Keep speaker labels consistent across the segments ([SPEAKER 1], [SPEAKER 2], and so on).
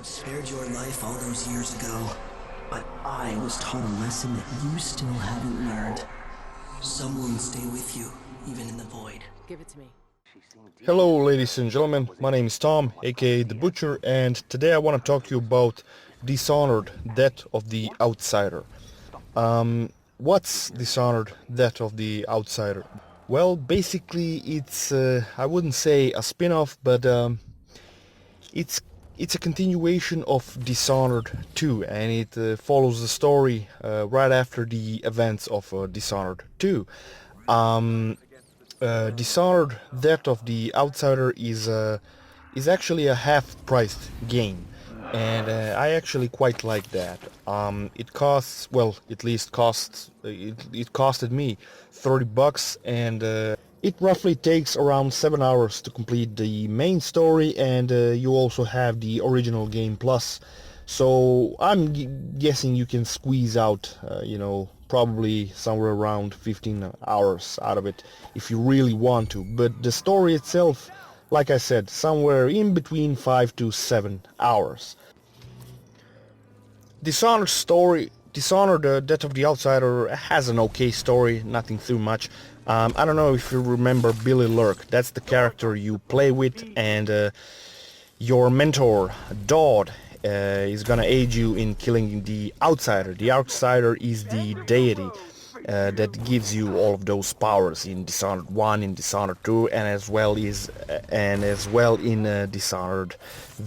[SPEAKER 1] Spared your life all those years ago, but I was taught a lesson that you still haven't learned. Some will stay with you, even in the void.
[SPEAKER 2] Give it to me.
[SPEAKER 3] Hello ladies and gentlemen, my name is Tom, aka The Butcher, and today I want to talk to you about Dishonored, Death of the Outsider. What's Dishonored, Death of the Outsider? Well, basically it's, I wouldn't say a spin-off, but it's it's a continuation of Dishonored 2, and it follows the story right after the events of Dishonored 2. Dishonored Death of the Outsider is actually a half-priced game, and I actually quite like that. It costs, well, at least it costed me $30, and it roughly takes around 7 hours to complete the main story, and you also have the original game plus. So I'm guessing you can squeeze out, probably somewhere around 15 hours out of it if you really want to. But the story itself, like I said, somewhere in between 5 to 7 hours. Dishonored, Death of the Outsider has an okay story, nothing too much. I don't know if you remember Billy Lurk. That's the character you play with, and your mentor, Dodd, is gonna aid you in killing the Outsider. The Outsider is the deity that gives you all of those powers in Dishonored 1, in Dishonored 2, and as well in Dishonored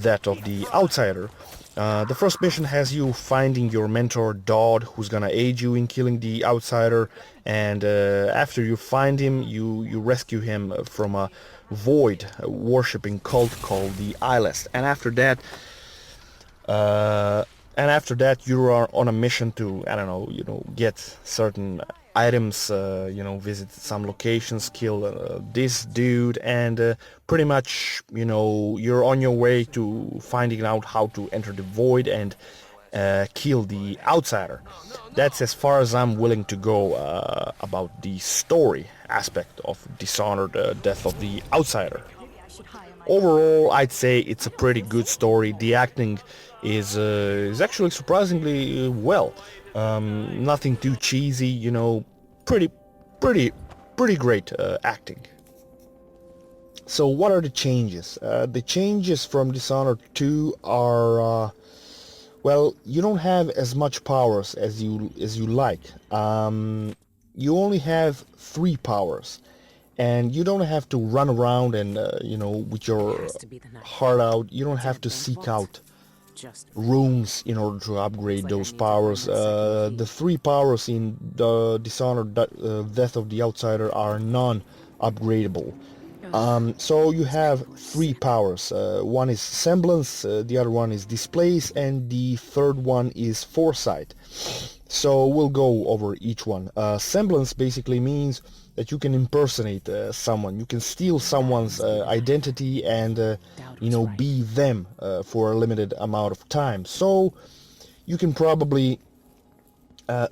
[SPEAKER 3] Death of the Outsider. The first mission has you finding your mentor Dodd, who's gonna aid you in killing the Outsider, and after you find him, you rescue him from a void worshipping cult called the Eyeless. And after that you are on a mission to, I don't know, get certain items, visit some locations, kill this dude, and pretty much, you're on your way to finding out how to enter the void and kill the Outsider. That's as far as I'm willing to go about the story aspect of Dishonored, Death of the Outsider. Overall, I'd say it's a pretty good story. The acting is actually surprisingly well. Nothing too cheesy, pretty, pretty great acting. So, what are the changes? The changes from Dishonored 2 are, well, you don't have as much powers as you like. You only have 3 powers. And you don't have to run around and, with your heart out, you don't have to seek out rooms in order to upgrade those powers. The 3 powers in the Dishonored Death of the Outsider are non-upgradable. So you have 3 powers. One is Semblance, the other one is Displace, and the third one is Foresight. So we'll go over each one. Semblance basically means that you can impersonate someone. You can steal someone's identity and, be them for a limited amount of time. So you can probably,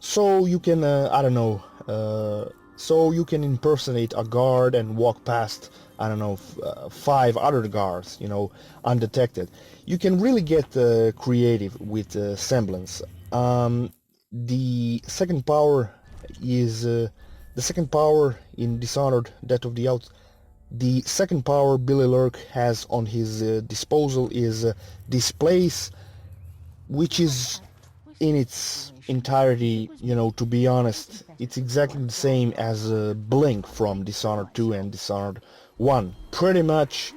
[SPEAKER 3] so you can impersonate a guard and walk past, 5 other guards, undetected. You can really get creative with Semblance. The second power is the second power in Dishonored Death of the The second power Billy Lurk has on his disposal is Displace, which is in its entirety, to be honest, it's exactly the same as Blink from Dishonored 2 and Dishonored 1. Pretty much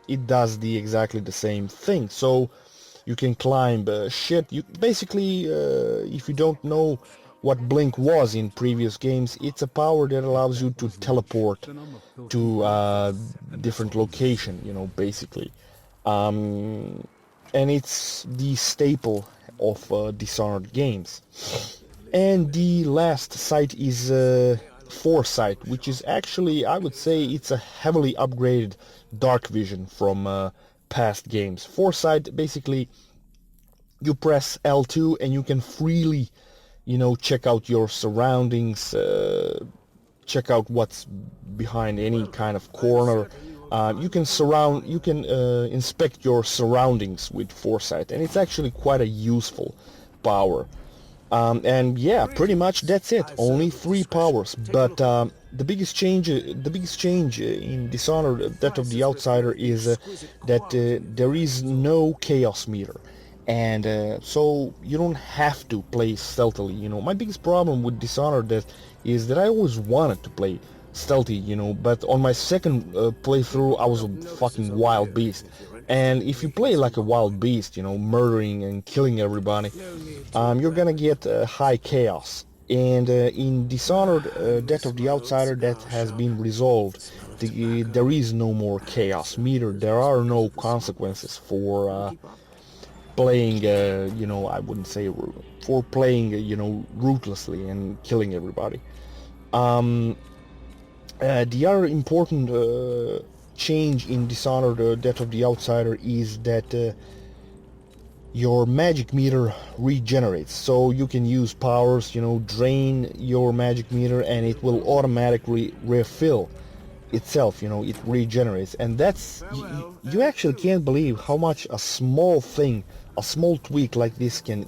[SPEAKER 3] it does exactly the same thing. So you can climb shit. You basically, if you don't know what Blink was in previous games, it's a power that allows you to teleport to a different location, basically. And it's the staple of Dishonored games. And the last sight is Foresight, which is actually, I would say, it's a heavily upgraded dark vision from past games. Foresight, basically, you press L2 and you can freely, check out your surroundings, check out what's behind any kind of corner, You can inspect your surroundings with foresight, and it's actually quite a useful power. And yeah, pretty much that's it. Only three powers, but the biggest change in Dishonored, that of the Outsider, is that there is no chaos meter, and so you don't have to play stealthily. You know, my biggest problem with Dishonored is that I always wanted to play stealthy, you know, but on my second playthrough I was a fucking wild beast. And if you play like a wild beast, you know, murdering and killing everybody, you're gonna get high chaos. And in Dishonored, Death of the Outsider, that has been resolved. There is no more chaos meter. There are no consequences for playing, you know, I wouldn't say for playing, you know, ruthlessly and killing everybody. The other important change in Dishonored, Death of the Outsider, is that your magic meter regenerates. So you can use powers, you know, drain your magic meter and it will automatically refill itself, you know, it regenerates. And that's, you actually can't believe how much a small thing, a small tweak like this can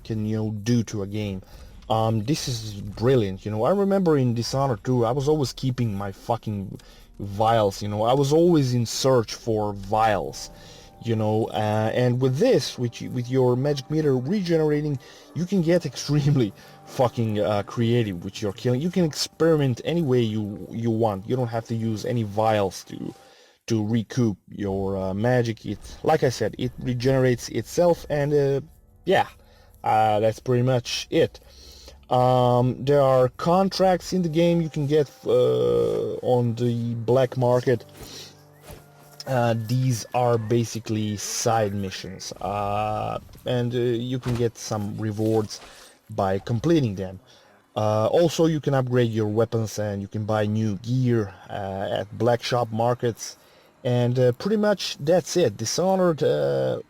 [SPEAKER 3] you know, do to a game. This is brilliant, you know. I remember in Dishonored 2, I was always keeping my fucking vials, you know. I was always in search for vials, you know. And with this, with your magic meter regenerating, you can get extremely fucking creative with your killing. You can experiment any way you want. You don't have to use any vials to recoup your magic. It, like I said, it regenerates itself, and yeah, that's pretty much it. There are contracts in the game you can get on the black market. These are basically side missions, and you can get some rewards by completing them. Also, you can upgrade your weapons and you can buy new gear at black shop markets, and pretty much that's it. Dishonored, if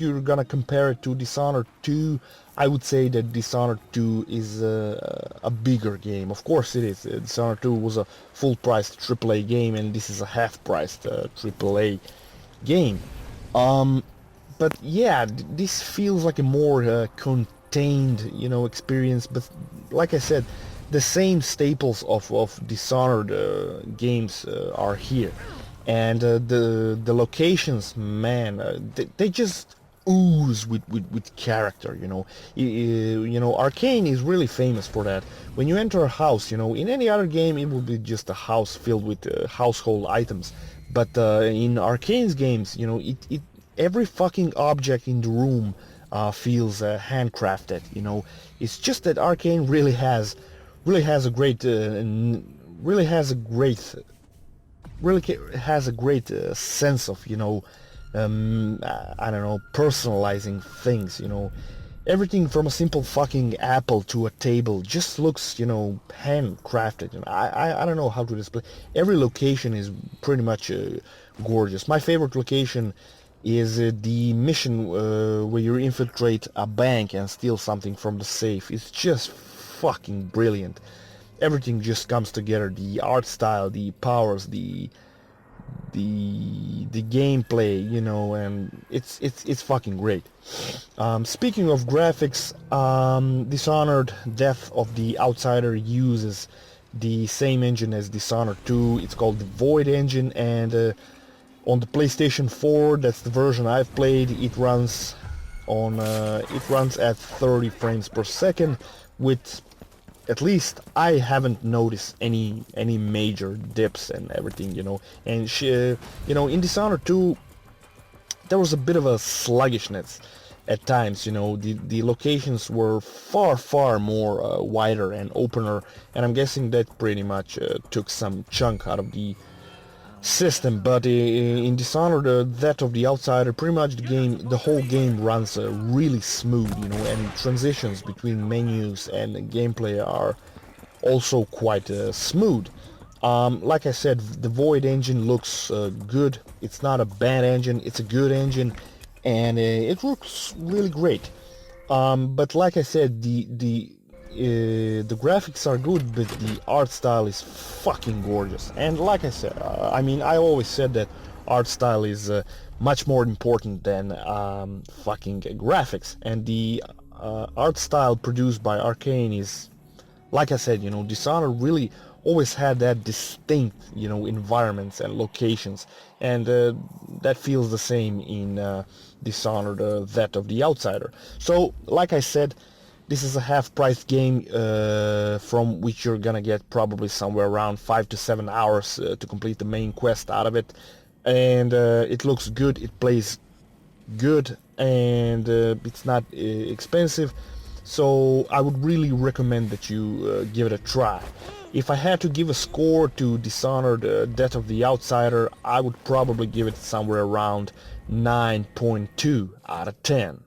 [SPEAKER 3] you're gonna compare it to Dishonored 2, I would say that Dishonored 2 is a bigger game. Of course it is. Dishonored 2 was a full-priced AAA game, and this is a half-priced AAA game. But yeah, this feels like a more contained, you know, experience. But like I said, the same staples of Dishonored games are here, and the locations, man, they just ooze with character, you know. You know, Arcane is really famous for that. When you enter a house, you know, in any other game it would be just a house filled with household items, but in Arcane's games, you know, it every fucking object in the room feels handcrafted, you know. It's just that Arcane really has a great really has a great sense of, you know, I don't know, personalizing things, you know. Everything from a simple fucking apple to a table just looks, you know, handcrafted. You know, I don't know how to display. Every location is pretty much gorgeous. My favorite location is the mission where you infiltrate a bank and steal something from the safe. It's just fucking brilliant. Everything just comes together. The art style, the powers, the gameplay, you know, and it's fucking great. Speaking of graphics, Dishonored Death of the Outsider uses the same engine as Dishonored 2. It's called the Void engine, and on the PlayStation 4, that's the version I've played, it runs at 30 frames per second, with, at least I haven't noticed any major dips and everything, you know. And you know, in Dishonored 2 there was a bit of a sluggishness at times, you know. The locations were far more wider and opener, and I'm guessing that pretty much took some chunk out of the system. But in Dishonored, that of the Outsider, pretty much the whole game runs really smooth, you know, and transitions between menus and gameplay are also quite smooth. Like I said, the Void engine looks good. It's not a bad engine, it's a good engine, and it looks really great. But like I said, the graphics are good, but the art style is fucking gorgeous. And like I said, I mean, I always said that art style is much more important than fucking graphics. And the art style produced by Arcane is, like I said, you know, Dishonored really always had that distinct, you know, environments and locations, and that feels the same in Dishonored, that of the Outsider. So, like I said, this is a half-price game from which you're gonna get probably somewhere around 5 to 7 hours to complete the main quest out of it, and it looks good, it plays good, and it's not expensive, so I would really recommend that you give it a try. If I had to give a score to Dishonored Death of the Outsider, I would probably give it somewhere around 9.2 out of 10.